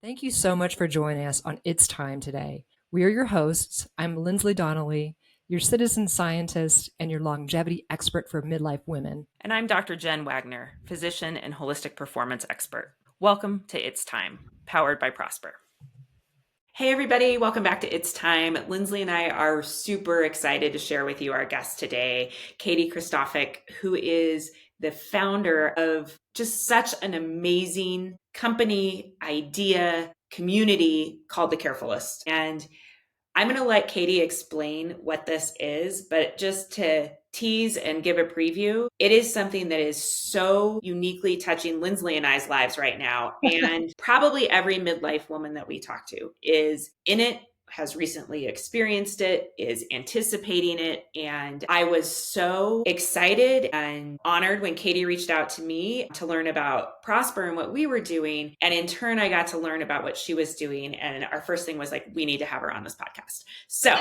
Thank you so much for joining us on It's Time today. We are your hosts. I'm Lindsley Donnelly, your citizen scientist and your longevity expert for midlife women. And I'm Dr. Jen Wagner, physician and holistic performance expert. Welcome to It's Time, powered by Prosper. Hey everybody, welcome back to It's Time. Lindsley and I are super excited to share with you our guest today, Katie Christofik, who is the founder of just such an amazing company, idea, community called the Carefulest. And I'm going to let Katie explain what this is, but just to tease and give a preview, it is something that is so uniquely touching Lindsley and I's lives right now. And probably every midlife woman that we talk to is in it, has recently experienced it, is anticipating it. And I was so excited and honored when Katie reached out to me to learn about Prosper and what we were doing. And in turn, I got to learn about what she was doing. And our first thing was like, we need to have her on this podcast. So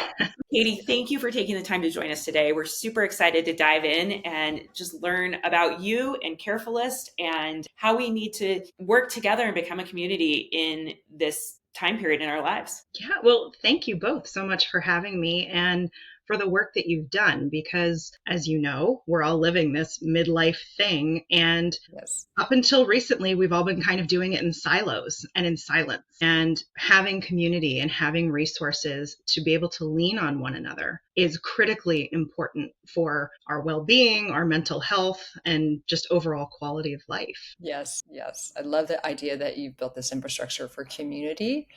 Katie, thank you for taking the time to join us today. We're super excited to dive in and just learn about you and Carefulest and how we need to work together and become a community in this time period in our lives. Yeah, well, thank you both so much for having me and for the work that you've done, because as you know, we're all living this midlife thing. And up until recently, we've all been kind of doing it in silos and in silence, and having community and having resources to be able to lean on one another is critically important for our well-being, our mental health, and just overall quality of life. Yes. I love the idea that you've built this infrastructure for community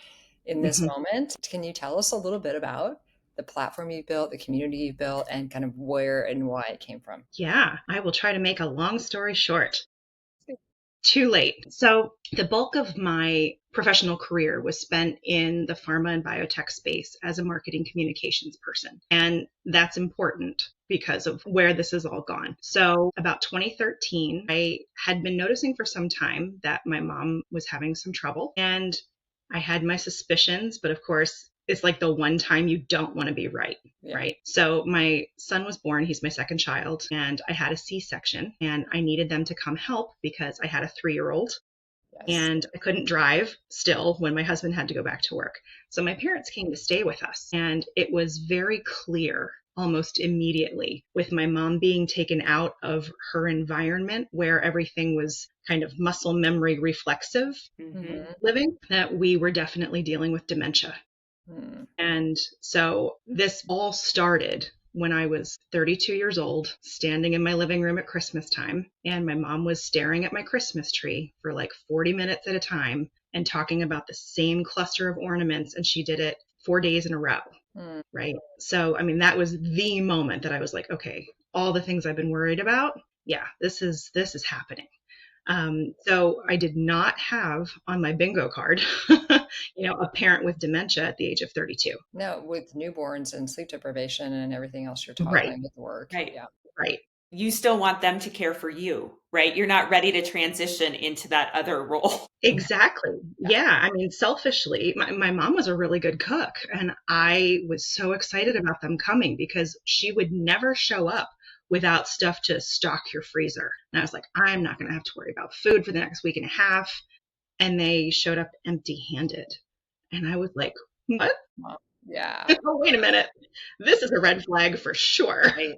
in this moment. Can you tell us a little bit about the platform you built, the community you built, and kind of where and why it came from? Yeah, I will try to make a long story short. Too late. So the bulk of my professional career was spent in the pharma and biotech space as a marketing communications person. And that's important because of where this has all gone. So about 2013, I had been noticing for some time that my mom was having some trouble, and I had my suspicions, but of course, it's like the one time you don't want to be right, right? So my son was born, he's my second child, and I had a C-section, and I needed them to come help because I had a 3-year-old. And I couldn't drive still when my husband had to go back to work. So my parents came to stay with us, and it was very clear almost immediately, with my mom being taken out of her environment where everything was kind of muscle memory reflexive living, that we were definitely dealing with dementia. And so this all started when I was 32 years old, standing in my living room at Christmas time, and my mom was staring at my Christmas tree for like 40 minutes at a time and talking about the same cluster of ornaments, and she did it 4 days in a row. Right. So, I mean, that was the moment that I was like, okay, all the things I've been worried about. Yeah, this is happening. So I did not have on my bingo card, a parent with dementia at the age of 32. No, with newborns and sleep deprivation and everything else you're talking with work. Right. Yeah. Right. You still want them to care for you, right? You're not ready to transition into that other role. Exactly. Yeah. I mean, selfishly, my mom was a really good cook, and I was so excited about them coming because she would never show up without stuff to stock your freezer. And I was like, I'm not going to have to worry about food for the next week and a half. And they showed up empty-handed. And I was like, what? Yeah. Oh, wait a minute. This is a red flag for sure. Right.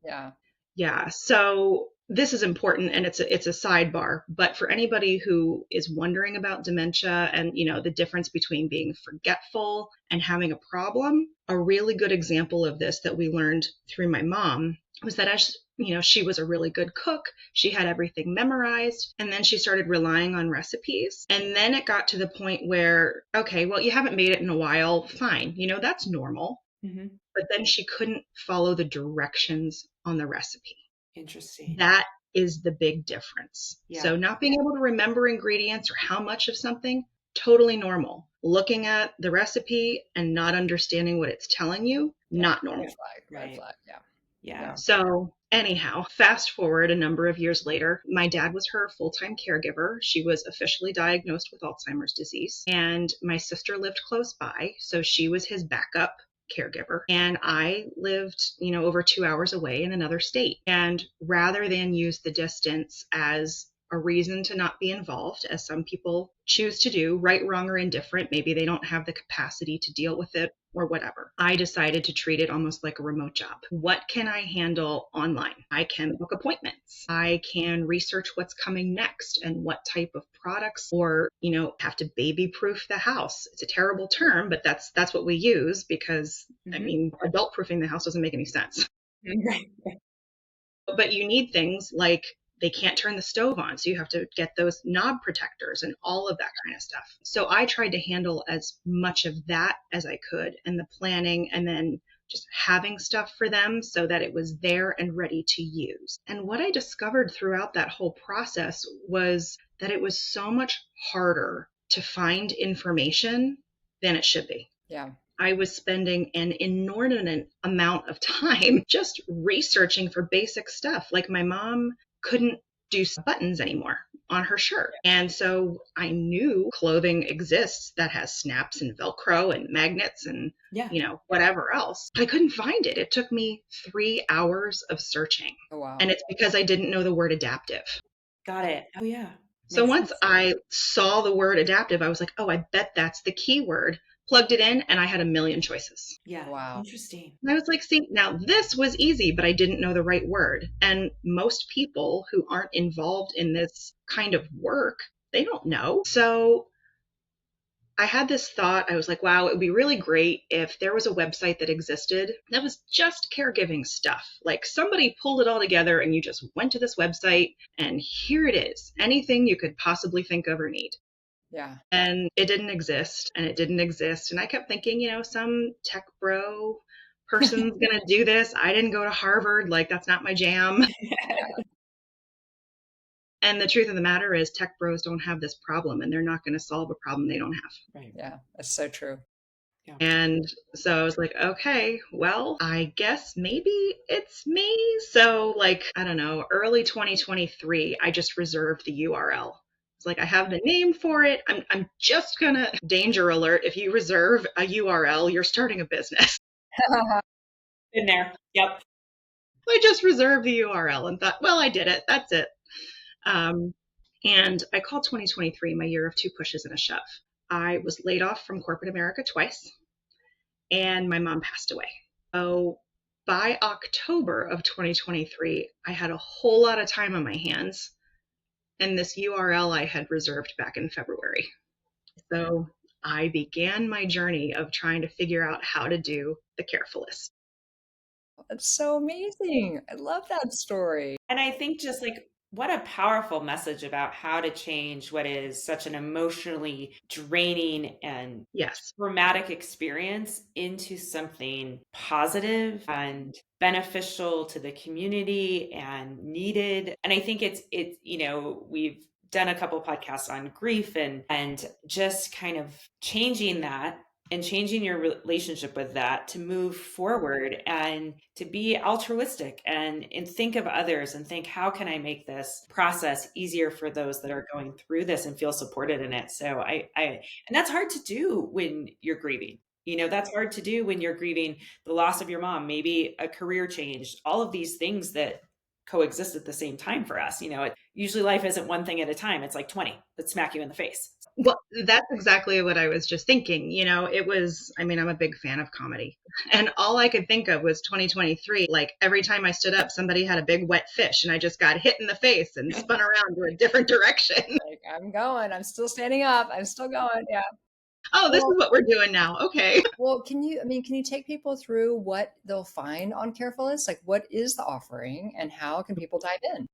Yeah. Yeah. So this is important, and it's a sidebar, but for anybody who is wondering about dementia and, the difference between being forgetful and having a problem, a really good example of this that we learned through my mom was that as she was a really good cook, she had everything memorized, and then she started relying on recipes. And then it got to the point where, okay, well, you haven't made it in a while. Fine. That's normal. But then she couldn't follow the directions on the recipe. Interesting. That is the big difference. Yeah. So not being able to remember ingredients or how much of something, totally normal. Looking at the recipe and not understanding what it's telling you, not normal. Red flag. Yeah. So anyhow, fast forward a number of years later, my dad was her full-time caregiver. She was officially diagnosed with Alzheimer's disease, and my sister lived close by, so she was his backup caregiver. And I lived, over 2 hours away in another state. And rather than use the distance as a reason to not be involved, as some people choose to do, right, wrong, or indifferent. Maybe they don't have the capacity to deal with it or whatever. I decided to treat it almost like a remote job. What can I handle online? I can book appointments. I can research what's coming next and what type of products, or, have to baby proof the house. It's a terrible term, but that's what we use because, adult proofing the house doesn't make any sense. But you need things like they can't turn the stove on, so you have to get those knob protectors and all of that kind of stuff. So I tried to handle as much of that as I could, and the planning, and then just having stuff for them so that it was there and ready to use. And what I discovered throughout that whole process was that it was so much harder to find information than it should be. Yeah. I was spending an inordinate amount of time just researching for basic stuff. Like my mom couldn't do buttons anymore on her shirt. And so I knew clothing exists that has snaps and Velcro and magnets and, whatever else. I couldn't find it. It took me 3 hours of searching. Oh, wow. And it's because I didn't know the word adaptive. Got it. Oh, yeah. So once I saw the word adaptive, I was like, oh, I bet that's the key word. Plugged it in, and I had a million choices. Yeah. Wow. Interesting. And I was like, see, now this was easy, but I didn't know the right word. And most people who aren't involved in this kind of work, they don't know. So I had this thought. I was like, wow, it would be really great if there was a website that existed that was just caregiving stuff. Like somebody pulled it all together and you just went to this website and here it is. Anything you could possibly think of or need. Yeah. And it didn't exist, and it didn't exist. And I kept thinking, some tech bro person's going to do this. I didn't go to Harvard. Like, that's not my jam. And the truth of the matter is tech bros don't have this problem, and they're not going to solve a problem they don't have. Right. Yeah, that's so true. Yeah. And so I was like, okay, well, I guess maybe it's me. So I don't know, early 2023, I just reserved the URL. It's like, I have the name for it. I'm just gonna, danger alert, if you reserve a URL, you're starting a business. In there. Yep. I just reserved the URL and thought, well, I did it. That's it. And I called 2023 my year of 2 pushes and a shove. I was laid off from corporate America twice, and my mom passed away. So by October of 2023, I had a whole lot of time on my hands. And this URL I had reserved back in February. So I began my journey of trying to figure out how to do the Carefulest. That's so amazing. I love that story. And I think just what a powerful message about how to change what is such an emotionally draining and traumatic experience into something positive and beneficial to the community and needed. And I think it's we've done a couple podcasts on grief and just kind of changing that and changing your relationship with that to move forward and to be altruistic and think of others and think, how can I make this process easier for those that are going through this and feel supported in it? So and that's hard to do when you're grieving. That's hard to do when you're grieving the loss of your mom, maybe a career change, all of these things that coexist at the same time for us. Usually life isn't one thing at a time. It's like 20 that smack you in the face. Well, that's exactly what I was just thinking. It was, I'm a big fan of comedy. And all I could think of was 2023. Like every time I stood up, somebody had a big wet fish and I just got hit in the face and spun around to a different direction. Like, I'm going. I'm still standing up. I'm still going. Yeah. Oh, this is what we're doing now. Okay. Well, can you take people through what they'll find on Carefulest? Like, what is the offering and how can people dive in?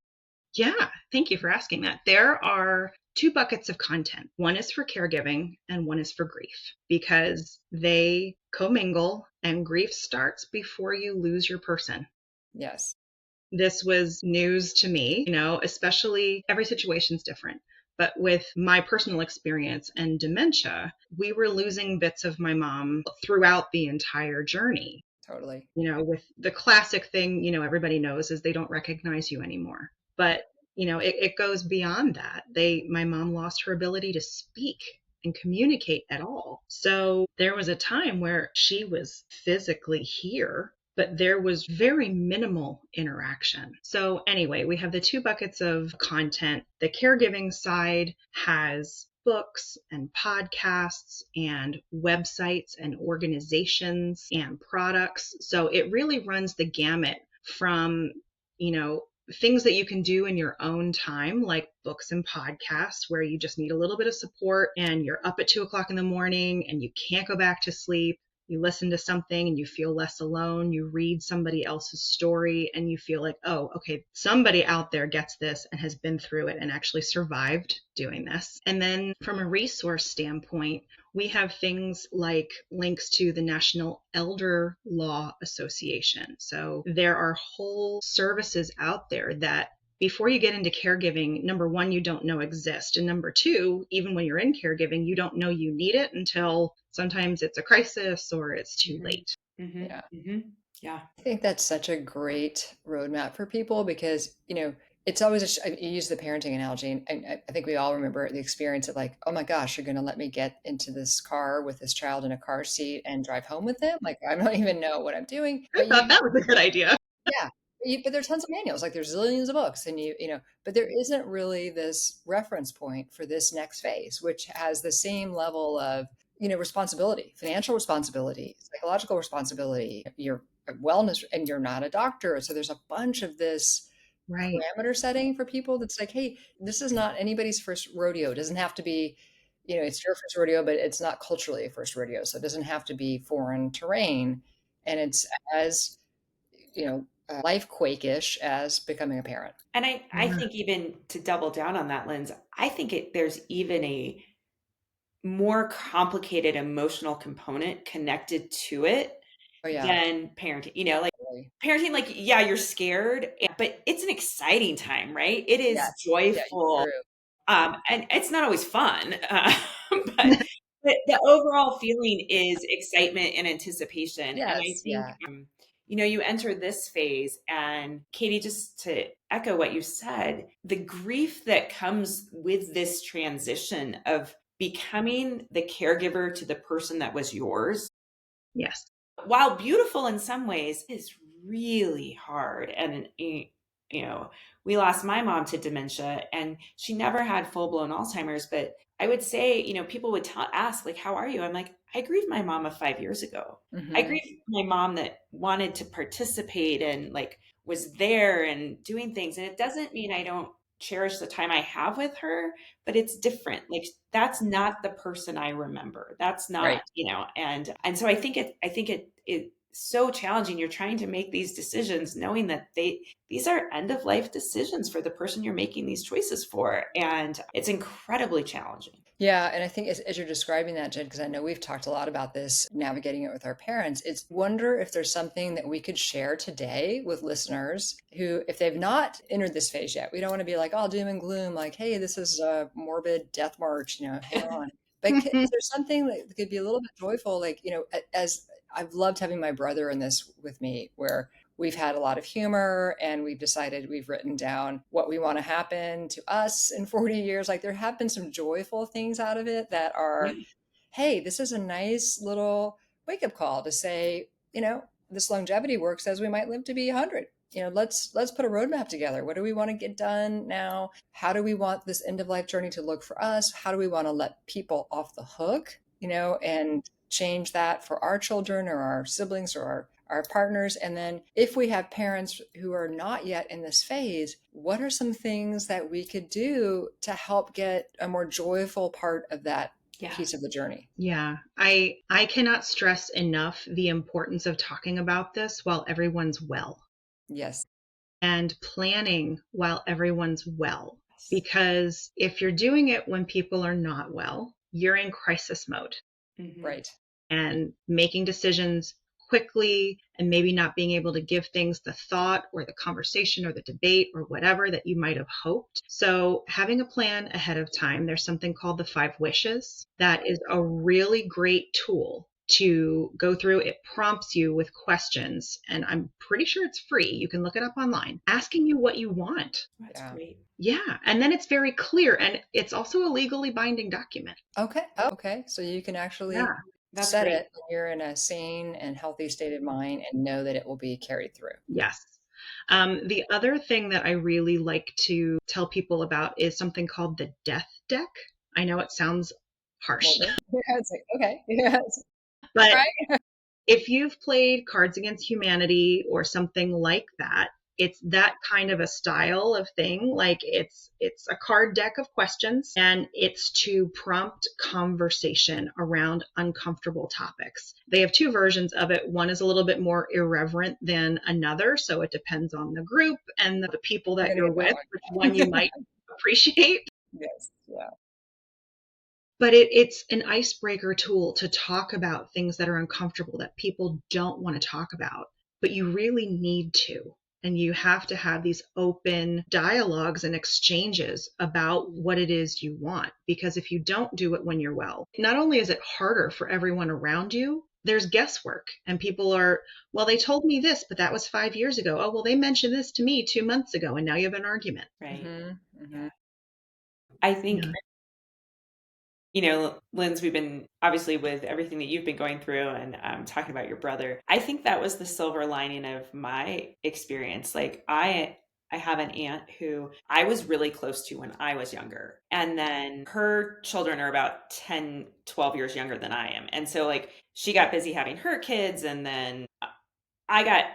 Yeah, thank you for asking that. There are 2 buckets of content. One is for caregiving and one is for grief, because they commingle and grief starts before you lose your person. Yes. This was news to me, especially every situation's different. But with my personal experience and dementia, we were losing bits of my mom throughout the entire journey. Totally. With the classic thing, everybody knows is they don't recognize you anymore. But, it goes beyond that. My mom lost her ability to speak and communicate at all. So there was a time where she was physically here, but there was very minimal interaction. So anyway, we have the two buckets of content. The caregiving side has books and podcasts and websites and organizations and products. So it really runs the gamut from, things that you can do in your own time, like books and podcasts, where you just need a little bit of support and you're up at 2 o'clock in the morning and you can't go back to sleep. You listen to something and you feel less alone. You read somebody else's story and you feel like, oh, okay, somebody out there gets this and has been through it and actually survived doing this. And then from a resource standpoint, we have things like links to the National Elder Law Association. So there are whole services out there that before you get into caregiving, number one, you don't know exist. And number two, even when you're in caregiving, you don't know you need it until sometimes it's a crisis or it's too late. Mm-hmm. Yeah. Mm-hmm. Yeah. I think that's such a great roadmap for people because, it's always, you use the parenting analogy. And I think we all remember the experience of like, oh my gosh, you're going to let me get into this car with this child in a car seat and drive home with them? Like, I don't even know what I'm doing. I thought that was a good idea. Yeah. But there's tons of manuals, like there's zillions of books and but there isn't really this reference point for this next phase, which has the same level of, responsibility, financial responsibility, psychological responsibility, your wellness, and you're not a doctor. So there's a bunch of this Right. parameter setting for people that's like, hey, this is not anybody's first rodeo. It doesn't have to be, it's your first rodeo, but it's not culturally a first rodeo. So it doesn't have to be foreign terrain. And it's as, life quake-ish as becoming a parent. And I think even to double down on that, Linz, I think there's even a more complicated emotional component connected to it than parenting. Like parenting, like, yeah, you're scared, but it's an exciting time, right? It is joyful. And it's not always fun, but the overall feeling is excitement and anticipation. Yes, and I think, you enter this phase, and Katie, just to echo what you said, the grief that comes with this transition of becoming the caregiver to the person that was yours. Yes. While beautiful in some ways, is really hard. And, we lost my mom to dementia, and she never had full-blown Alzheimer's, but I would say, people would ask, like, how are you? I'm like, I grieved my mom of 5 years ago. Mm-hmm. I grieved my mom that wanted to participate and like was there and doing things. And it doesn't mean I don't cherish the time I have with her, but it's different. Like, that's not the person I remember. That's not, right. And so I think it's so challenging. You're trying to make these decisions knowing that these are end of life decisions for the person you're making these choices for. And it's incredibly challenging. Yeah. And I think as you're describing that, Jen, because I know we've talked a lot about this, navigating it with our parents, it's wonder if there's something that we could share today with listeners who, if they've not entered this phase yet, we don't want to be like, all doom and gloom, like, hey, this is a morbid death march, hang on. But is there something that could be a little bit joyful? Like, as I've loved having my brother in this with me, where we've had a lot of humor and we've written down what we want to happen to us in 40 years. Like, there have been some joyful things out of it that are, hey, this is a nice little wake-up call to say, this longevity work says we might live to be 100. Let's put a roadmap together. What do we want to get done now? How do we want this end of life journey to look for us? How do we want to let people off the hook, and change that for our children or our siblings or our partners? And then if we have parents who are not yet in this phase, what are some things that we could do to help get a more joyful part of that piece of the journey? Yeah. I cannot stress enough the importance of talking about this while everyone's well. Yes. And planning while everyone's well. Because if you're doing it when people are not well, you're in crisis mode. Mm-hmm. Right. And making decisions quickly and maybe not being able to give things the thought or the conversation or the debate or whatever that you might have hoped. So having a plan ahead of time, there's something called the 5 wishes. That is a really great tool to go through. It prompts you with questions, and I'm pretty sure it's free. You can look it up online, asking you what you want. That's great. Yeah. And then it's very clear, and it's also a legally binding document. Okay. So you can actually That's set great. it when you're in a sane and healthy state of mind and know that it will be carried through. Yes. The other thing that I really like to tell people about is something called the death deck. I know it sounds harsh, Yeah, it's like, okay. Yes. but Right. if you've played Cards Against Humanity or something like that, it's that kind of a style of thing. Like it's a card deck of questions, and it's to prompt conversation around uncomfortable topics. They have two versions of it. One is a little bit more irreverent than another, so it depends on the group and the people I'm that gonna you're get that with, which one you might appreciate. one. Yes. Yeah. But it's an icebreaker tool to talk about things that are uncomfortable that people don't want to talk about, but you really need to. And you have to have these open dialogues and exchanges about what it is you want. Because if you don't do it when you're well, not only is it harder for everyone around you, there's guesswork. And people are, well, they told me this, but that was 5 years ago. Oh, well, they mentioned this to me 2 months ago, and now you have an argument. Right. Mm-hmm. Mm-hmm. Yeah. I think, Yeah. Linz, we've been obviously with everything that you've been going through and talking about your brother. I think that was the silver lining of my experience. Like I have an aunt who I was really close to when I was younger. And then her children are about 10, 12 years younger than I am. And so like she got busy having her kids, and then I got,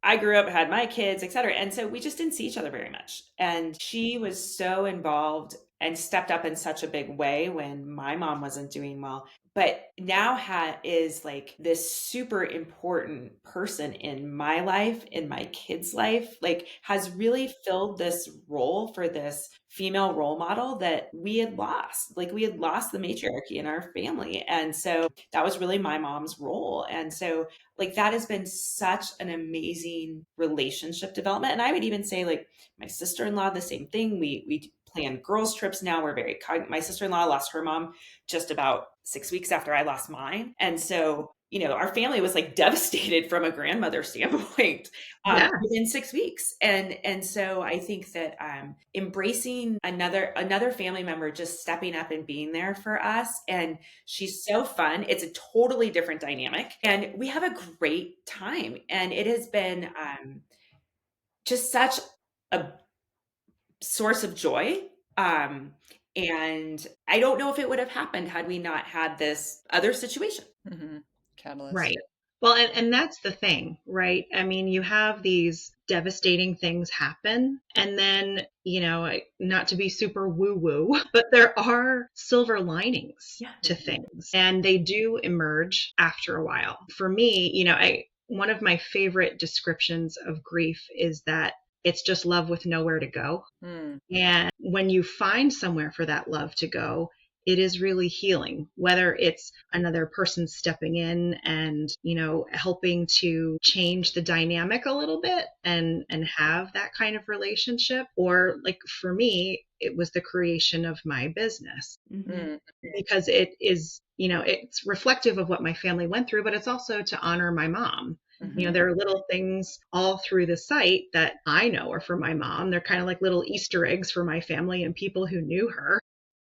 I grew up, had my kids, et cetera. And so we just didn't see each other very much. And she was so involved and stepped up in such a big way when my mom wasn't doing well. But now is like this super important person in my life, in my kids' life, like has really filled this role for this female role model that we had lost. Like we had lost the matriarchy in our family. And so that was really my mom's role. And so like that has been such an amazing relationship development. And I would even say like my sister-in-law, the same thing. We plan girls trips now. We're very my sister-in-law lost her mom just about 6 weeks after I lost mine. And so, our family was like devastated from a grandmother standpoint Yeah. within 6 weeks. And so I think that embracing another family member just stepping up and being there for us. And she's so fun. It's a totally different dynamic. And we have a great time. And it has been just such a source of joy. And I don't know if it would have happened had we not had this other situation. Mm-hmm. Catalyst. Right. Well, and that's the thing, right? I mean, you have these devastating things happen, and then, not to be super woo woo, but there are silver linings to things, and they do emerge after a while. For me, one of my favorite descriptions of grief is that it's just love with nowhere to go. Mm. And when you find somewhere for that love to go, it is really healing, whether it's another person stepping in and, helping to change the dynamic a little bit and have that kind of relationship. Or like for me, it was the creation of my business because it is, it's reflective of what my family went through, but it's also to honor my mom. Mm-hmm. There are little things all through the site that I know are for my mom. They're kind of like little Easter eggs for my family and people who knew her.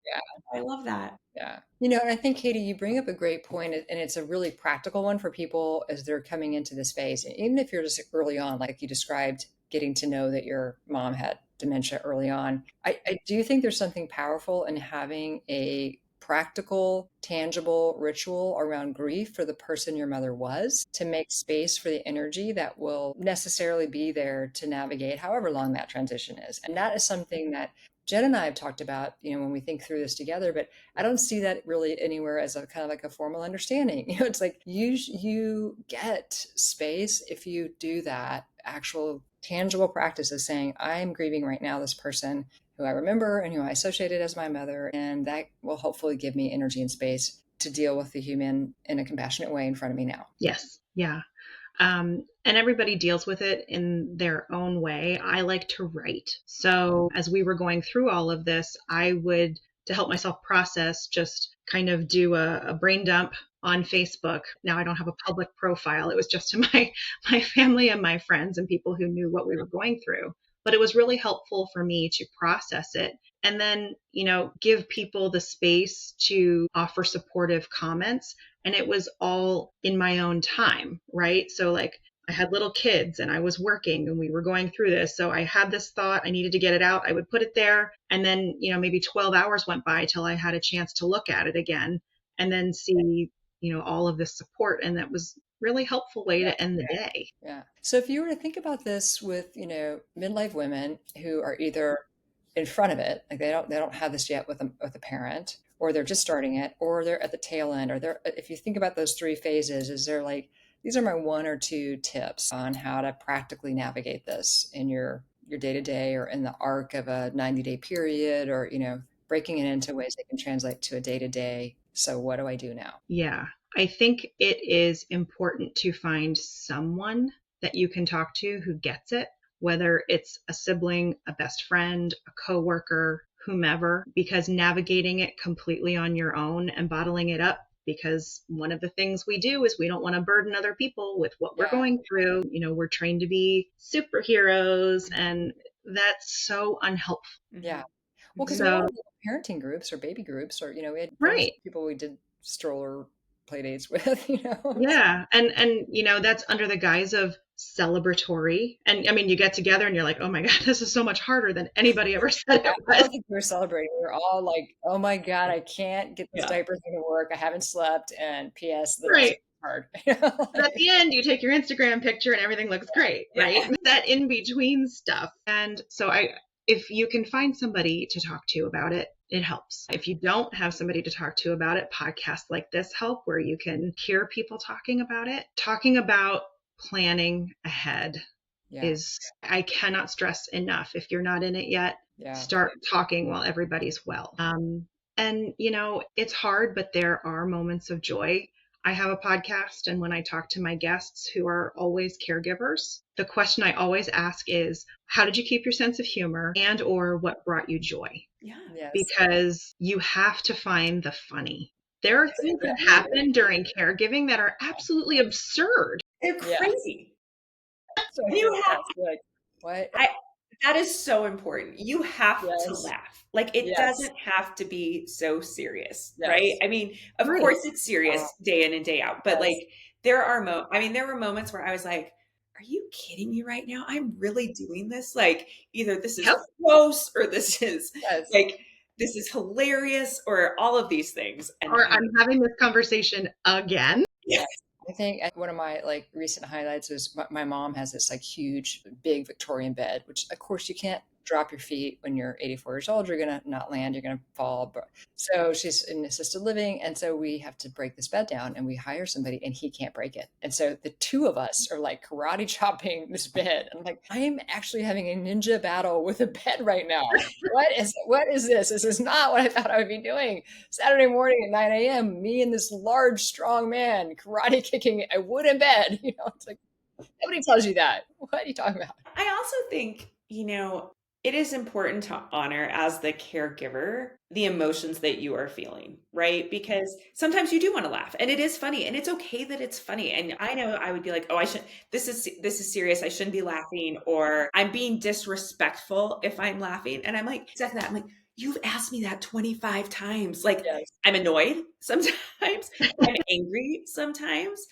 Yeah, I love that. Yeah. And I think, Katie, you bring up a great point, and it's a really practical one for people as they're coming into this phase. And even if you're just early on, like you described, getting to know that your mom had dementia early on, I do think there's something powerful in having a practical, tangible ritual around grief for the person your mother was, to make space for the energy that will necessarily be there to navigate however long that transition is. And that is something that Jen and I have talked about, when we think through this together, but I don't see that really anywhere as a kind of like a formal understanding. It's like you get space if you do that actual tangible practice of saying, I'm grieving right now this person who I remember and who I associated as my mother. And that will hopefully give me energy and space to deal with the human in a compassionate way in front of me now. Yes. Yeah. And everybody deals with it in their own way. I like to write. So as we were going through all of this, I would, to help myself process, just kind of do a brain dump on Facebook. Now I don't have a public profile. It was just to my family and my friends and people who knew what we were going through. but it was really helpful for me to process it and then, give people the space to offer supportive comments. And it was all in my own time, right? So like I had little kids and I was working and we were going through this. So I had this thought, I needed to get it out. I would put it there. And then, maybe 12 hours went by till I had a chance to look at it again and then see, all of this support. And that was really helpful way to end the day. Yeah. So if you were to think about this with, midlife women who are either in front of it, like they don't have this yet with a parent, or they're just starting it, or they're at the tail end, or if you think about those three phases, is there like, these are my one or two tips on how to practically navigate this in your day-to-day or in the arc of a 90-day period, or, breaking it into ways that can translate to a day-to-day. So what do I do now? Yeah. I think it is important to find someone that you can talk to who gets it, whether it's a sibling, a best friend, a coworker, whomever, because navigating it completely on your own and bottling it up, because one of the things we do is we don't want to burden other people with what we're going through. We're trained to be superheroes, and that's so unhelpful. Yeah. Well, because we all have parenting groups or baby groups, or, we had people we did stroller play dates with, Yeah. And, that's under the guise of celebratory. And I mean, you get together and you're like, oh my God, this is so much harder than anybody ever said it was. I don't think we were celebrating. We were all like, oh my God, I can't get this diaper thing to work. I haven't slept. And P.S. the rest is hard. But at the end, you take your Instagram picture and everything looks great, right? That in between stuff. And so if you can find somebody to talk to about it, it helps. If you don't have somebody to talk to about it, podcasts like this help, where you can hear people talking about it. Talking about planning ahead is, I cannot stress enough. If you're not in it yet, start talking while everybody's well. And, it's hard, but there are moments of joy. I have a podcast, and when I talk to my guests who are always caregivers, the question I always ask is, how did you keep your sense of humor, and or what brought you joy? Yeah. Yes. Because you have to find the funny. There are things that happen during caregiving that are absolutely absurd. They're crazy. So You have like, what? That is so important. You have to laugh. Like, it doesn't have to be so serious, right? I mean, of course it's serious day in and day out, but like there were moments where I was like, are you kidding me right now? I'm really doing this. Like, either this is gross, or this is like, this is hilarious, or all of these things. Or I'm having this conversation again. Yes. I think one of my like recent highlights is my mom has this like huge, big Victorian bed, which of course you can't drop your feet when you're 84 years old. You're going to not land, you're going to fall. So she's in assisted living. And so we have to break this bed down, and we hire somebody, and he can't break it. And so the two of us are like karate chopping this bed. I'm like, I'm actually having a ninja battle with a bed right now. What is this? This is not what I thought I would be doing. Saturday morning at 9 a.m., me and this large, strong man karate kicking a wooden bed. It's like, nobody tells you that. What are you talking about? I also think, it is important to honor, as the caregiver, the emotions that you are feeling, right? Because sometimes you do want to laugh, and it is funny, and it's okay that it's funny. And I know I would be like, oh, this is serious. I shouldn't be laughing, or I'm being disrespectful if I'm laughing. And I'm like, exactly that. I'm like, you've asked me that 25 times. Like, I'm annoyed sometimes. I'm angry sometimes.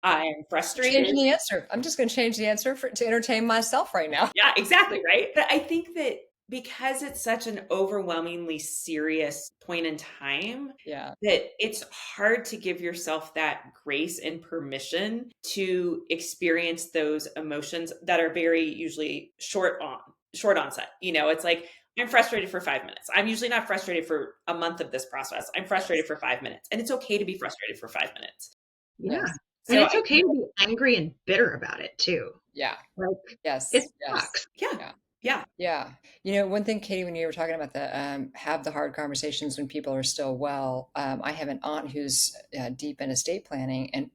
I'm frustrated. Changing the answer. I'm just going to change the answer to entertain myself right now. Yeah, exactly. Right. But I think that because it's such an overwhelmingly serious point in time, that it's hard to give yourself that grace and permission to experience those emotions that are very usually short onset. It's like, I'm frustrated for 5 minutes. I'm usually not frustrated for a month of this process. I'm frustrated for 5 minutes, and it's okay to be frustrated for 5 minutes. Yeah. So and it's okay to be angry and bitter about it too. Yeah. Like, it sucks. Yeah. One thing, Katie, when you were talking about the have the hard conversations when people are still well, I have an aunt who's deep in estate planning, and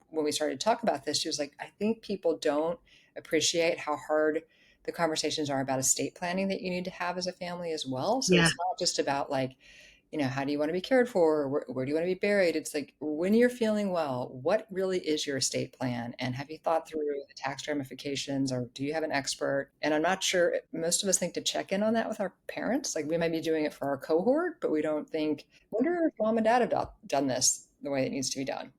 when we started to talk about this, she was like, I think people don't appreciate how hard the conversations are about estate planning that you need to have as a family as well. So it's not just about like, how do you want to be cared for? Where do you want to be buried? It's like, when you're feeling well, what really is your estate plan? And have you thought through the tax ramifications, or do you have an expert? And I'm not sure, most of us think to check in on that with our parents. Like, we might be doing it for our cohort, but we don't think, wonder if mom and dad have done this the way it needs to be done,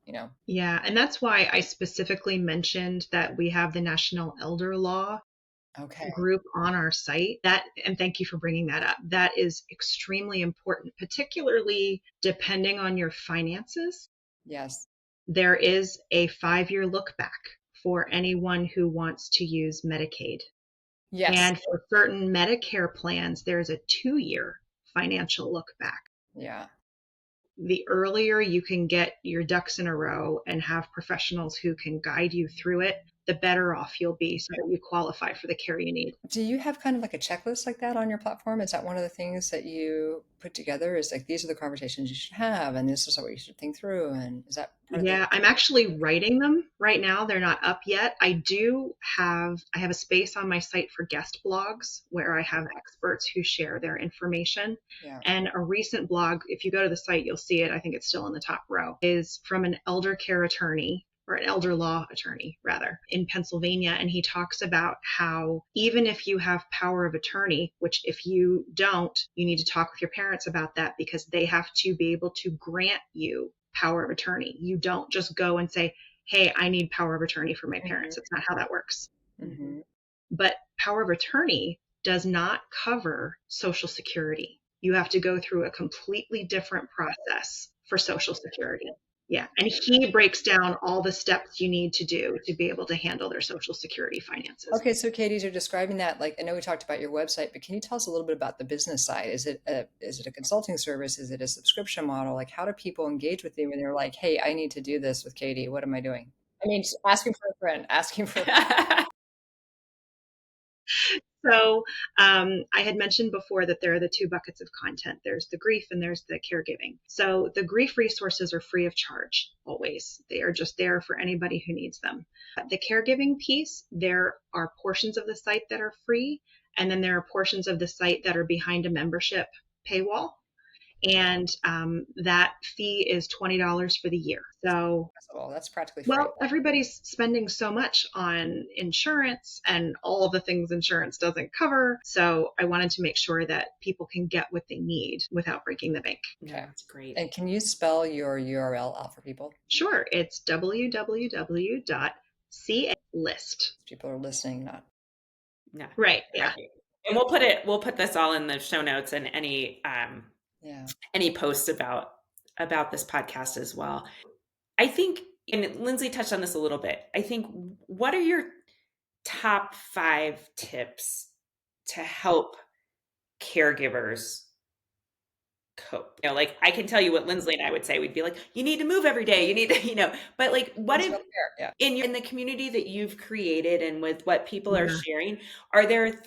Yeah, and that's why I specifically mentioned that we have the National Elder Law Okay. group on our site. And thank you for bringing that up. That is extremely important, particularly depending on your finances. Yes. There is a 5-year look back for anyone who wants to use Medicaid. Yes. And for certain Medicare plans, there's a 2-year financial look back. Yeah. The earlier you can get your ducks in a row and have professionals who can guide you through it, the better off you'll be so that you qualify for the care you need. Do you have kind of like a checklist like that on your platform? Is that one of the things that you put together? Is like, these are the conversations you should have, and this is what you should think through? And is that part Yeah, I'm actually writing them right now. They're not up yet. I have a space on my site for guest blogs where I have experts who share their information. Yeah. And a recent blog, if you go to the site, you'll see it. I think it's still in the top row, is from an elder care attorney, or an elder law attorney rather, in Pennsylvania. And he talks about how even if you have power of attorney, which if you don't, you need to talk with your parents about that, because they have to be able to grant you power of attorney. You don't just go and say, hey, I need power of attorney for my parents. It's not how that works. Mm-hmm. But power of attorney does not cover Social Security. You have to go through a completely different process for Social Security. Yeah. And he breaks down all the steps you need to do to be able to handle their Social Security finances. Okay, so Katie, as you're describing that, like, I know we talked about your website, but can you tell us a little bit about the business side? Is it a consulting service? Is it a subscription model? Like, how do people engage with you when they're like, hey, I need to do this with Katie. What am I doing? I mean, just asking for a friend, asking for So I had mentioned before that there are the 2 buckets of content. There's the grief and there's the caregiving. So the grief resources are free of charge always. They are just there for anybody who needs them. The caregiving piece, there are portions of the site that are free, and then there are portions of the site that are behind a membership paywall. And that fee is $20 for the year. So, well, that's practically free. well, everybody's spending so much on insurance and all of the things insurance doesn't cover. So I wanted to make sure that people can get what they need without breaking the bank. Yeah, that's great. And can you spell your URL out for people? Sure. It's www.calist. People are listening, not. No. Right. Yeah. And we'll put this all in the show notes and any posts about this podcast as well. I think, and Lindsay touched on this a little bit, I think, what are your top 5 tips to help caregivers cope? Like, I can tell you what Lindsay and I would say. We'd be like, you need to move every day. You need to, but like, what if in the community that you've created and with what people are sharing, are there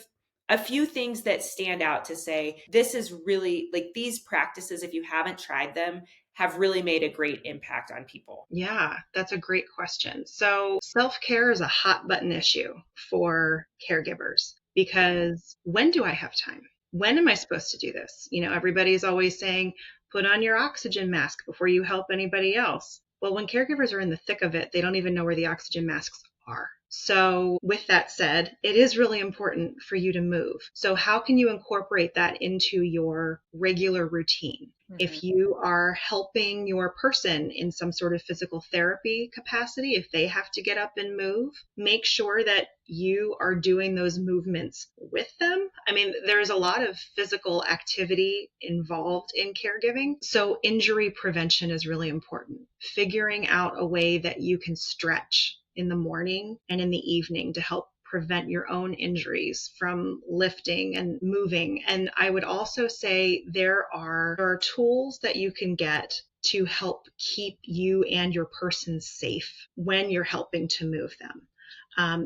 a few things that stand out to say, this is really, like, these practices, if you haven't tried them, have really made a great impact on people? Yeah, that's a great question. So self-care is a hot button issue for caregivers, because when do I have time? When am I supposed to do this? Everybody's always saying, put on your oxygen mask before you help anybody else. Well, when caregivers are in the thick of it, they don't even know where the oxygen masks are. So with that said, it is really important for you to move. So how can you incorporate that into your regular routine? If you are helping your person in some sort of physical therapy capacity, if they have to get up and move, make sure that you are doing those movements with them. I mean, there's a lot of physical activity involved in caregiving. So injury prevention is really important. Figuring out a way that you can stretch in the morning and in the evening to help prevent your own injuries from lifting and moving. And I would also say there are tools that you can get to help keep you and your person safe when you're helping to move them.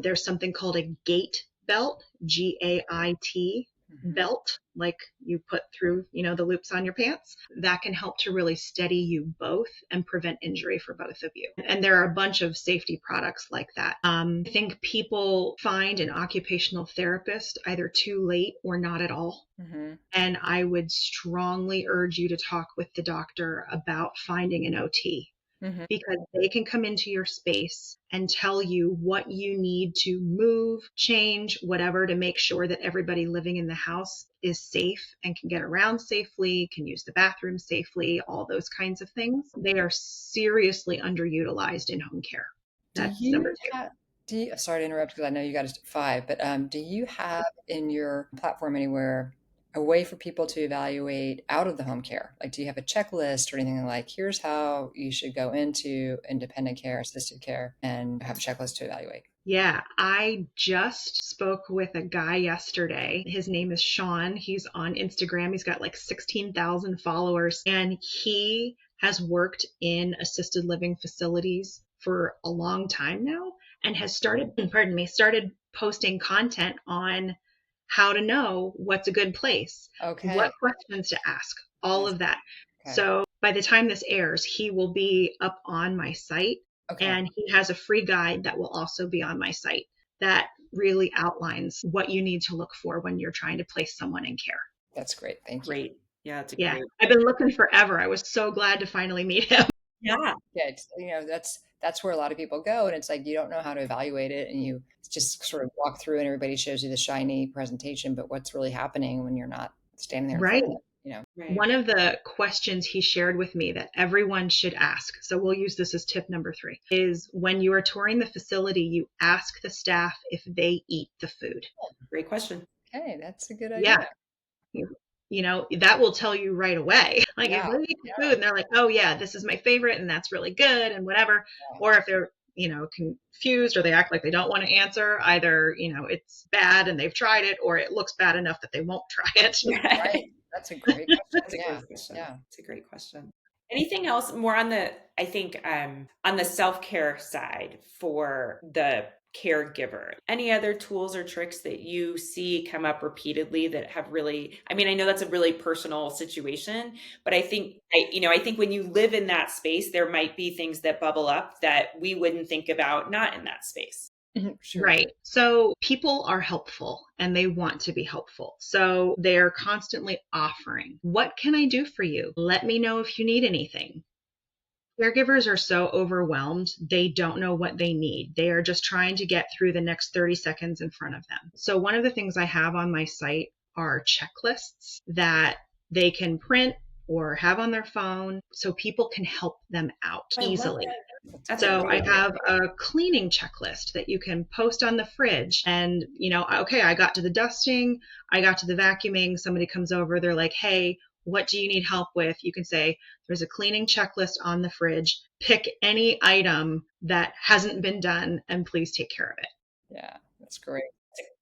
There's something called a gait belt, GAIT. belt, like you put through, the loops on your pants, that can help to really steady you both and prevent injury for both of you. And there are a bunch of safety products like that. I think people find an occupational therapist either too late or not at all. And I would strongly urge you to talk with the doctor about finding an OT. Because they can come into your space and tell you what you need to move, change, whatever, to make sure that everybody living in the house is safe and can get around safely, can use the bathroom safely, all those kinds of things. They are seriously underutilized in home care. That's number two. Sorry to interrupt because I know you got us at 5, but do you have in your platform anywhere a way for people to evaluate out of the home care? Like, do you have a checklist or anything like, here's how you should go into independent care, assisted care, and have a checklist to evaluate? Yeah, I just spoke with a guy yesterday. His name is Sean. He's on Instagram. He's got like 16,000 followers, and he has worked in assisted living facilities for a long time now and has started posting content on how to know what's a good place, what questions to ask, all of that. So by the time this airs, he will be up on my site. And he has a free guide that will also be on my site that really outlines what you need to look for when you're trying to place someone in care. That's great. Thank you. Great. Yeah, it's great. I've been looking forever. I was so glad to finally meet him. Yeah. That's where a lot of people go. And it's like, you don't know how to evaluate it. And you just sort of walk through and everybody shows you the shiny presentation, but what's really happening when you're not standing there? Right. Right. One of the questions he shared with me that everyone should ask, so we'll use this as tip number 3, is when you are touring the facility, you ask the staff if they eat the food. Great question. Okay, that's a good idea. Yeah. That will tell you right away. Like if they eat the food and they're like, oh yeah, this is my favorite and that's really good and whatever. Or if they're, confused or they act like they don't want to answer, either, it's bad and they've tried it or it looks bad enough that they won't try it. Right. That's a great question. That's a great question. Yeah. It's a great question. Anything else more on the self-care side for the caregiver? Any other tools or tricks that you see come up repeatedly that have really, I know that's a really personal situation, but I think when you live in that space, there might be things that bubble up that we wouldn't think about not in that space. Sure. Right. So people are helpful and they want to be helpful. So they're constantly offering, what can I do for you? Let me know if you need anything. Caregivers are so overwhelmed, they don't know what they need. They are just trying to get through the next 30 seconds in front of them. So one of the things I have on my site are checklists that they can print or have on their phone so people can help them out easily. So I have a cleaning checklist that you can post on the fridge and, I got to the dusting, I got to the vacuuming, somebody comes over, they're like, hey, what do you need help with? You can say, there's a cleaning checklist on the fridge, pick any item that hasn't been done and please take care of it. Yeah, that's great.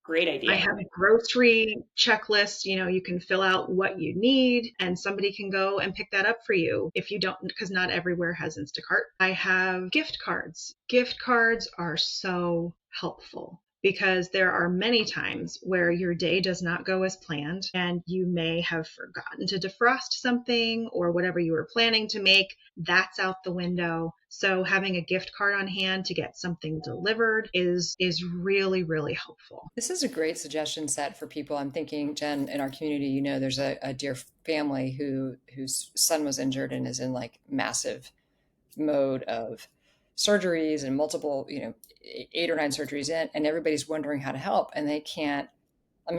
Great idea. I have a grocery checklist. You can fill out what you need and somebody can go and pick that up for you if you don't, because not everywhere has Instacart. I have gift cards. Gift cards are so helpful because there are many times where your day does not go as planned and you may have forgotten to defrost something or whatever you were planning to make, that's out the window. So having a gift card on hand to get something delivered is really, really helpful. This is a great suggestion set for people. I'm thinking, Jen, in our community, there's a dear family whose son was injured and is in like massive mode of surgeries and multiple, 8 or 9 surgeries in, and everybody's wondering how to help. And they can't,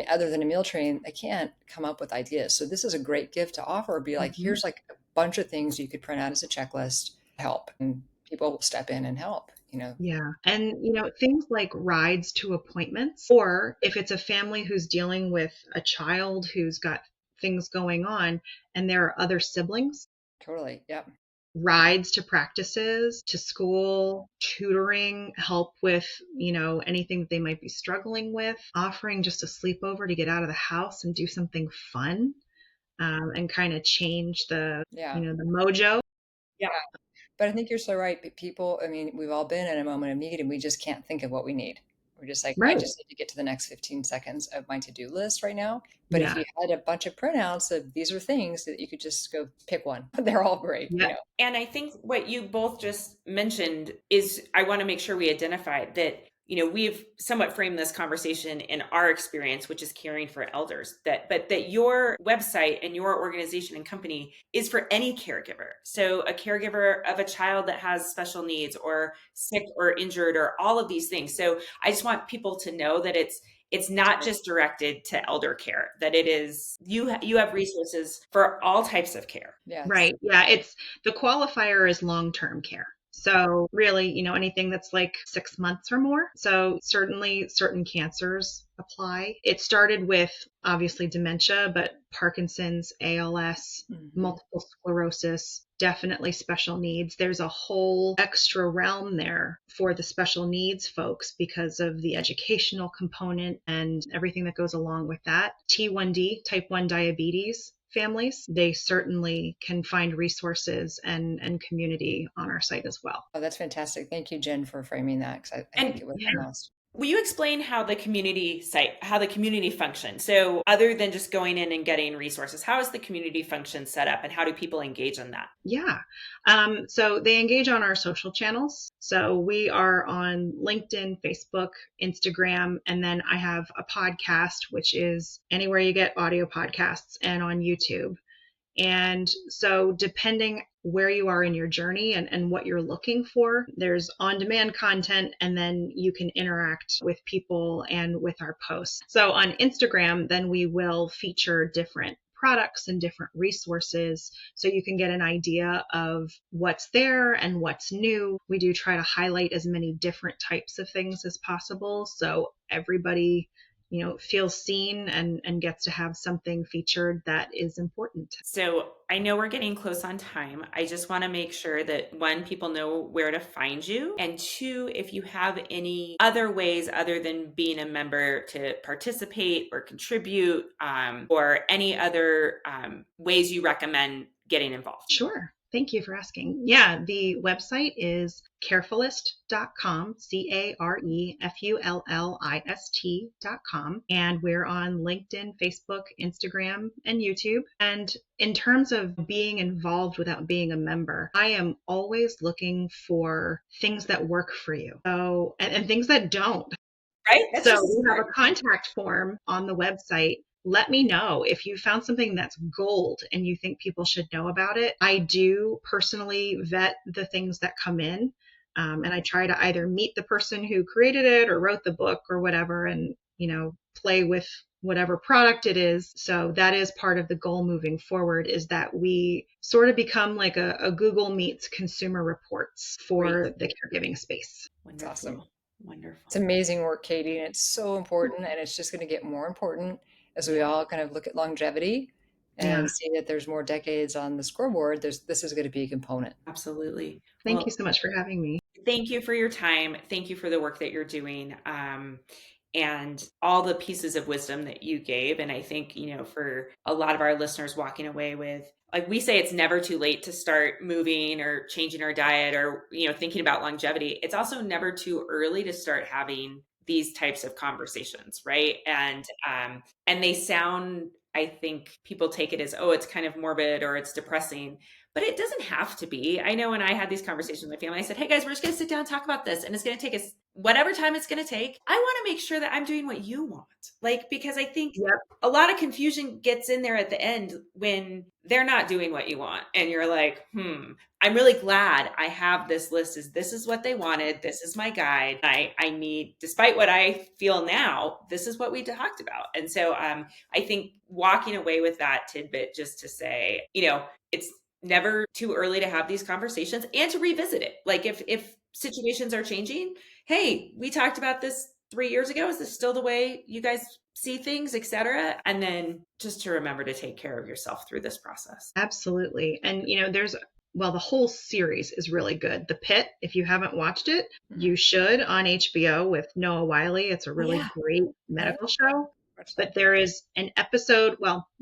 other than a meal train, they can't come up with ideas. So this is a great gift to offer. Be like, here's like a bunch of things you could print out as a checklist, help. And people will step in and help, Yeah. And, things like rides to appointments, or if it's a family who's dealing with a child who's got things going on and there are other siblings. Totally. Yep. Rides to practices, to school, tutoring, help with, anything that they might be struggling with, offering just a sleepover to get out of the house and do something fun, and kind of change the mojo. Yeah. But I think you're so right. People, we've all been in a moment of need and we just can't think of what we need. We're just like, I Right. just need to get to the next 15 seconds of my to-do list right now. But if Yeah. you had a bunch of printouts of these are things that you could just go pick one, they're all great, Yeah. And I think what you both just mentioned is I want to make sure we identify that, we've somewhat framed this conversation in our experience, which is caring for elders, but that your website and your organization and company is for any caregiver. So a caregiver of a child that has special needs or sick or injured or all of these things. So I just want people to know that it's not just directed to elder care, that it is you have resources for all types of care. Yes. Right. Yeah. The qualifier is long-term care. So really, anything that's like 6 months or more. So certainly certain cancers apply. It started with obviously dementia, but Parkinson's, ALS, multiple sclerosis, definitely special needs. There's a whole extra realm there for the special needs folks because of the educational component and everything that goes along with that. T1D, type 1 diabetes families, they certainly can find resources and community on our site as well. Oh, that's fantastic. Thank you, Jen, for framing that, because I think it was lost. Will you explain how the community functions? So other than just going in and getting resources, how is the community function set up and how do people engage in that? Yeah. So they engage on our social channels. So we are on LinkedIn, Facebook, Instagram, and then I have a podcast, which is anywhere you get audio podcasts and on YouTube. And so depending where you are in your journey and what you're looking for, there's on-demand content, and then you can interact with people and with our posts. So on Instagram, then we will feature different products and different resources so you can get an idea of what's there and what's new. We do try to highlight as many different types of things as possible so everybody feels seen and gets to have something featured that is important. So I know we're getting close on time. I just want to make sure that one, people know where to find you, and two, if you have any other ways other than being a member to participate or contribute, or any other ways you recommend getting involved. Sure. Thank you for asking. Yeah, the website is carefulest.com, CAREFULLIST.com. And we're on LinkedIn, Facebook, Instagram, and YouTube. And in terms of being involved without being a member, I am always looking for things that work for you. So, and things that don't. Right? So we have a contact form on the website. Let me know if you found something that's gold and you think people should know about it. I do personally vet the things that come in. And I try to either meet the person who created it or wrote the book or whatever and, play with whatever product it is. So that is part of the goal moving forward, is that we sort of become like a Google Meets Consumer Reports for the caregiving space. Wonderful. That's awesome. Wonderful. It's amazing work, Katie, and it's so important, and it's just going to get more important as we all kind of look at longevity and see that there's more decades on the scoreboard. This is going to be a component. Absolutely. Thank you so much for having me. Thank you for your time. Thank you for the work that you're doing. And all the pieces of wisdom that you gave. And I think, for a lot of our listeners walking away with, like we say, it's never too late to start moving or changing our diet or, thinking about longevity. It's also never too early to start having these types of conversations, right? And they sound, I think people take it as, oh, it's kind of morbid or it's depressing, but it doesn't have to be. I know when I had these conversations with my family, I said, hey guys, we're just going to sit down and talk about this. And it's going to take us whatever time it's going to take. I want to make sure that I'm doing what you want. Because I think a lot of confusion gets in there at the end when they're not doing what you want. And you're like, I'm really glad I have this list. This is what they wanted. This is my guide. I need, despite what I feel now, this is what we talked about. And so I think walking away with that tidbit just to say, it's never too early to have these conversations and to revisit it. Like if situations are changing, hey, we talked about this 3 years ago. Is this still the way you guys see things, et cetera? And then just to remember to take care of yourself through this process. Absolutely. And, the whole series is really good. The Pit, if you haven't watched it, you should, on HBO with Noah Wyle. It's a really great medical show. But there is an episode,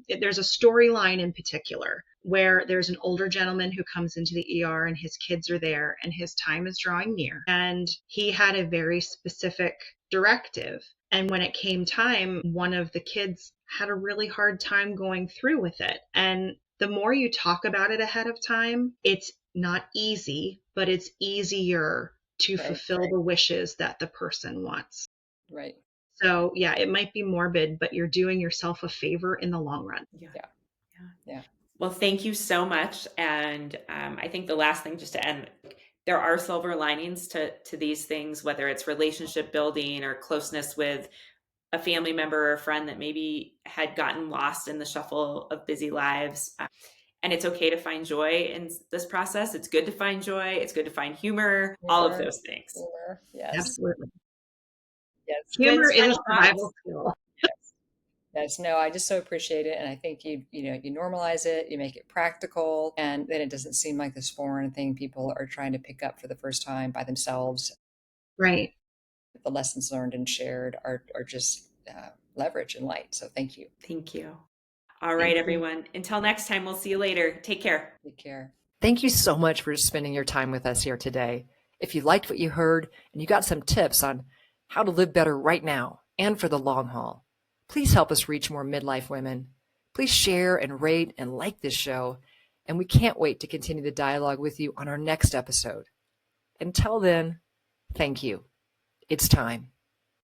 there's a storyline in particular where there's an older gentleman who comes into the ER and his kids are there and his time is drawing near. And he had a very specific directive. And when it came time, one of the kids had a really hard time going through with it. And the more you talk about it ahead of time, it's not easy, but it's easier to fulfill the wishes that the person wants. Right. So yeah, it might be morbid, but you're doing yourself a favor in the long run. Yeah. Well, thank you so much. And I think the last thing, just to end, there are silver linings to these things, whether it's relationship building or closeness with a family member or a friend that maybe had gotten lost in the shuffle of busy lives. And it's okay to find joy in this process. It's good to find joy. It's good to find humor, all of those things. Humor. Yes. Absolutely. Yes. Humor is a survival skill. Yes, no, I just so appreciate it. And I think you normalize it, you make it practical, and then it doesn't seem like this foreign thing people are trying to pick up for the first time by themselves. Right. The lessons learned and shared are just leverage and light. So thank you. Thank you. All right, everyone. Until next time, we'll see you later. Take care. Take care. Thank you so much for spending your time with us here today. If you liked what you heard and you got some tips on how to live better right now and for the long haul, please help us reach more midlife women. Please share and rate and like this show, and we can't wait to continue the dialogue with you on our next episode. Until then, thank you. It's time.